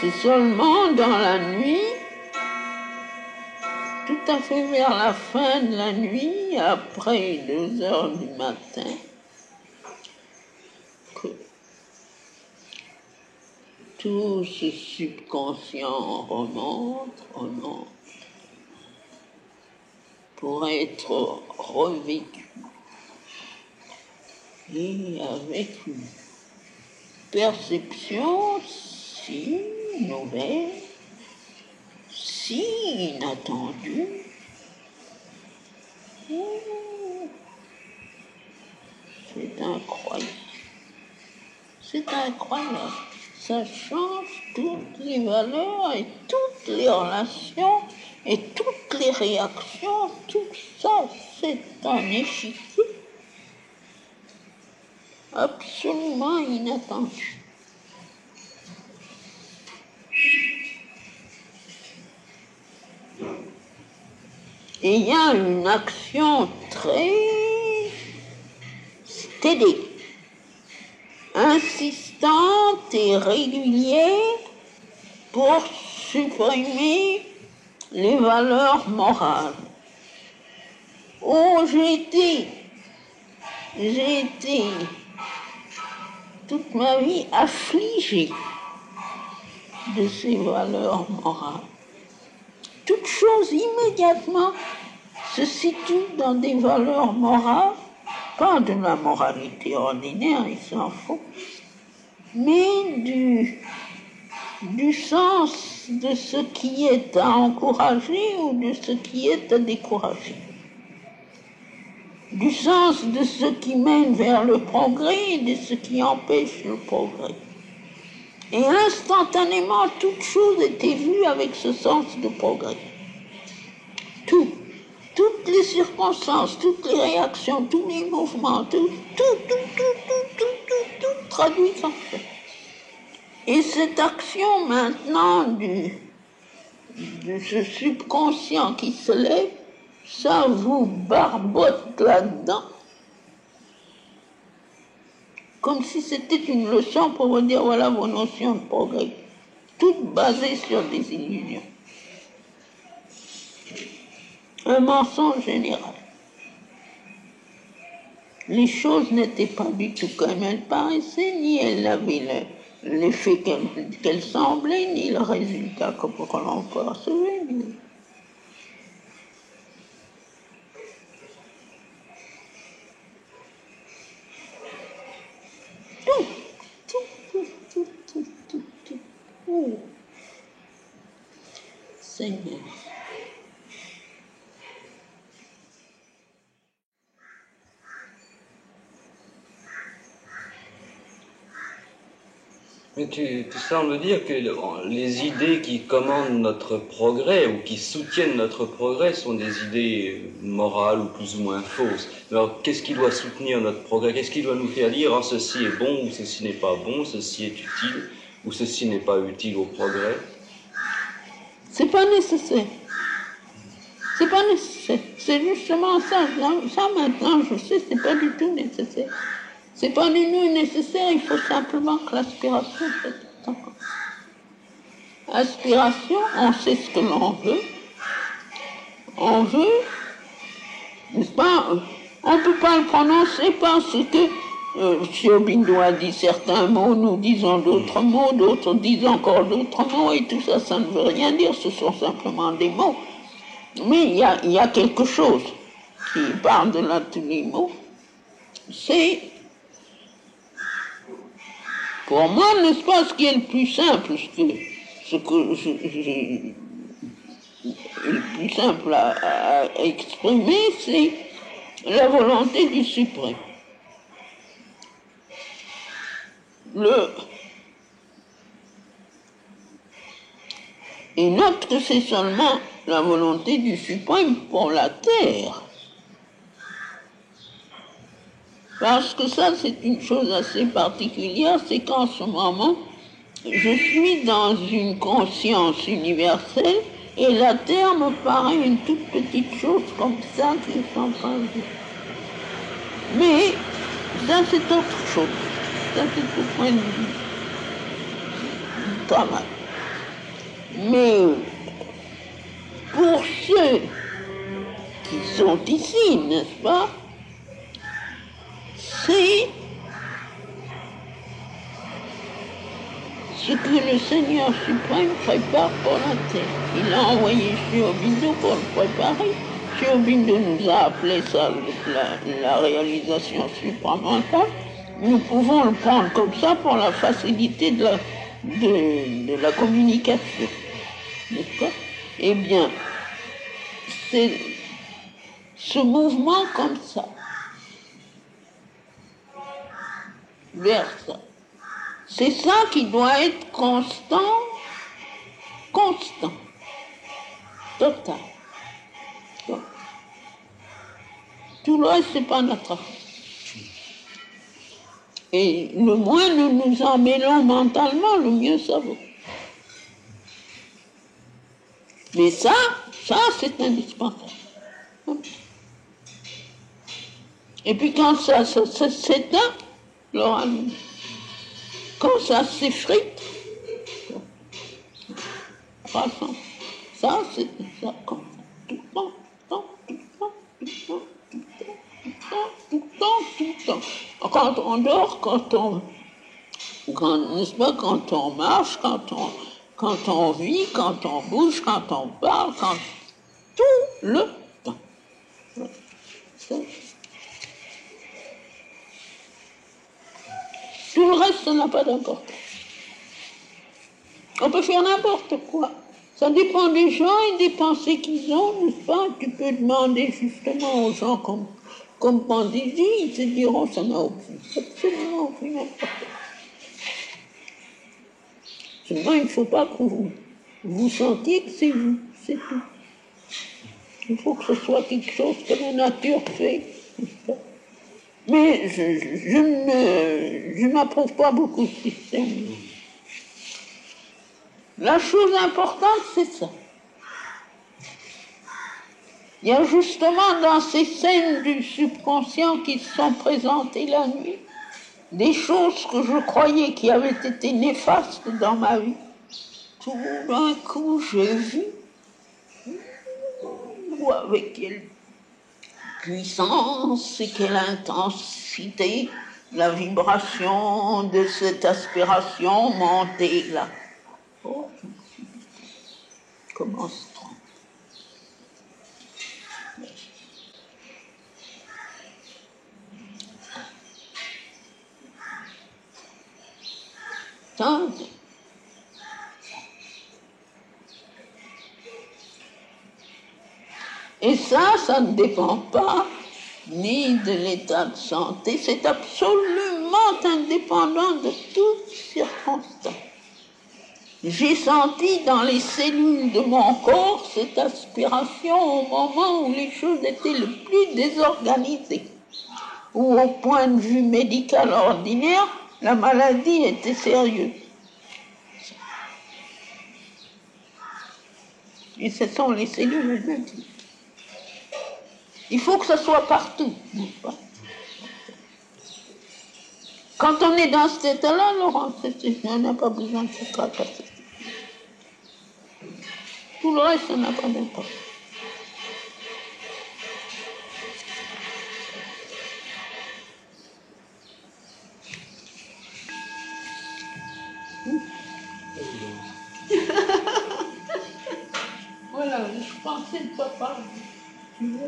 C'est seulement dans la nuit, tout à fait vers la fin de la nuit, après 2 heures du matin, que tout ce subconscient remonte pour être revécu. Et avec une perception si nouvelle, si inattendue, c'est incroyable. C'est incroyable. Ça change toutes les valeurs et toutes les relations et toutes les réactions. Tout ça, c'est un échiquier absolument inattendu. Et il y a une action très stédée, insistante et régulière pour supprimer les valeurs morales. Oh, j'ai été toute ma vie affligée de ces valeurs morales. Toute chose immédiatement se situe dans des valeurs morales, pas de la moralité ordinaire, il s'en faut, mais du sens de ce qui est à encourager ou de ce qui est à décourager, du sens de ce qui mène vers le progrès et de ce qui empêche le progrès. Et instantanément, toute chose était vue avec ce sens de progrès. Toutes les circonstances, toutes les réactions, tous les mouvements, tout traduit en fait. Et cette action maintenant de ce subconscient qui se lève, ça vous barbote là-dedans, comme si c'était une leçon pour vous dire voilà vos notions de progrès, toutes basées sur des illusions. Un mensonge général. Les choses n'étaient pas du tout comme elles paraissaient, ni elles avaient l'effet qu'elles semblaient, ni le résultat que l'on percevait. Tout. Seigneur. Mais tu sembles dire que les idées qui commandent notre progrès ou qui soutiennent notre progrès sont des idées morales ou plus ou moins fausses. Alors qu'est-ce qui doit soutenir notre progrès? Qu'est-ce qui doit nous faire dire « ceci est bon » ou « ceci n'est pas bon », « ceci est utile » ou « ceci n'est pas utile au progrès » ? C'est pas nécessaire. C'est pas nécessaire. C'est justement ça. Ça maintenant, je sais, c'est pas du tout nécessaire. C'est pas du tout nécessaire, il faut simplement que l'aspiration soit encore. Aspiration, on sait ce que l'on veut. On veut, n'est-ce pas? On ne peut pas le prononcer parce que Shiobindo a dit certains mots, nous disons d'autres mots, d'autres disent encore d'autres mots, et tout ça, ça ne veut rien dire, ce sont simplement des mots. Mais il y a quelque chose qui parle de là tous les mots. C'est, pour moi, n'est-ce pas, ce qui est le plus simple, le plus simple à exprimer, c'est la volonté du suprême. Et note que c'est seulement la volonté du suprême pour la terre. Parce que ça, c'est une chose assez particulière, c'est qu'en ce moment, je suis dans une conscience universelle et la terre me paraît une toute petite chose comme ça qui est en train de... Mais ça, c'est autre chose. Ça, c'est au point de vue du travail. Mais pour ceux qui sont ici, n'est-ce pas, c'est ce que le Seigneur suprême prépare pour la terre. Il a envoyé Sri Aurobindo pour le préparer. Sri Aurobindo nous a appelé ça la réalisation supramentale. Nous pouvons le prendre comme ça pour la facilité de la communication. N'est-ce pas? Eh bien, c'est ce mouvement comme ça, vers ça. C'est ça qui doit être constant, total. Tout le reste, c'est pas notre affaire. Et le moins nous nous en mêlons mentalement, le mieux ça vaut. Mais ça c'est indispensable. Et puis quand ça s'éteint, quand ça s'effrite, ça c'est ça comme ça, tout le temps, tout le temps. Quand on dort, n'est-ce pas, quand on marche, quand on vit, quand on bouge, quand on parle, tout le temps. Tout le reste, ça n'a pas d'importance. On peut faire n'importe quoi. Ça dépend des gens et des pensées qu'ils ont, n'est-ce pas? Tu peux demander justement aux gens comme Pandiji, ils te diront ça n'a absolument aucune importance. Seulement, il ne faut pas que vous sentiez que c'est vous, c'est tout. Il faut que ce soit quelque chose que la nature fait. Mais je n'approuve pas beaucoup ce système. La chose importante, c'est ça. Il y a justement dans ces scènes du subconscient qui se sont présentées la nuit, des choses que je croyais qui avaient été néfastes dans ma vie. Tout d'un coup, j'ai vu avec quelle puissance et quelle intensité la vibration de cette aspiration montait là. Oh, je me suis dit, comment se trompe. Et ça ne dépend pas ni de l'état de santé, c'est absolument indépendant de toute circonstance. J'ai senti dans les cellules de mon corps cette aspiration au moment où les choses étaient le plus désorganisées, où au point de vue médical ordinaire, la maladie était sérieuse. Et ce sont les cellules elles-mêmes. Il faut que ça soit partout, n'est-ce pas? Quand on est dans cet état-là, Laurent, on n'a pas besoin de se tracasser. Tout le reste, ça n'a pas d'importance. Voilà, je pensais ne pas parler. Tu vois?